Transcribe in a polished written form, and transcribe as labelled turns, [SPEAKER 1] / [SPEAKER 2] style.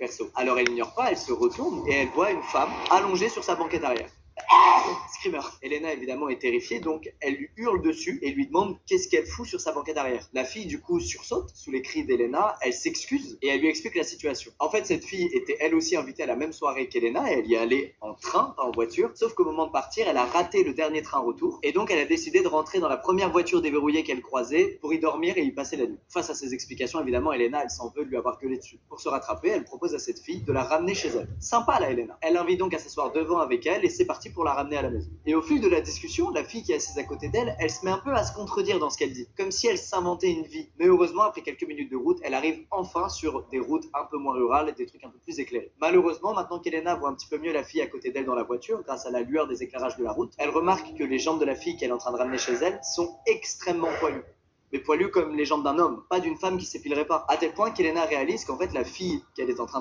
[SPEAKER 1] perso. Alors elle n'ignore pas, elle se retourne et elle voit une femme allongée sur sa banquette arrière. Screamer. Elena évidemment est terrifiée, donc elle lui hurle dessus et lui demande qu'est-ce qu'elle fout sur sa banquette arrière. La fille du coup sursaute sous les cris d'Elena, elle s'excuse et elle lui explique la situation. En fait cette fille était elle aussi invitée à la même soirée qu'Elena et elle y allait en train, pas en voiture, sauf qu'au moment de partir elle a raté le dernier train retour et donc elle a décidé de rentrer dans la première voiture déverrouillée qu'elle croisait pour y dormir et y passer la nuit. Face à ces explications évidemment Elena elle s'en veut de lui avoir gueulé dessus. Pour se rattraper elle propose à cette fille de la ramener chez elle. Sympa la Elena. Elle l'invite donc à s'asseoir devant avec elle et c'est parti pour la ramener à la maison. Et au fil de la discussion, la fille qui est assise à côté d'elle, elle se met un peu à se contredire dans ce qu'elle dit, comme si elle s'inventait une vie. Mais heureusement, après quelques minutes de route, elle arrive enfin sur des routes un peu moins rurales et des trucs un peu plus éclairés. Malheureusement, maintenant qu'Elena voit un petit peu mieux la fille à côté d'elle dans la voiture, grâce à la lueur des éclairages de la route, elle remarque que les jambes de la fille qu'elle est en train de ramener chez elle sont extrêmement poilues. Mais poilues comme les jambes d'un homme, pas d'une femme qui s'épilerait pas. À tel point qu'Elena réalise qu'en fait la fille qu'elle est en train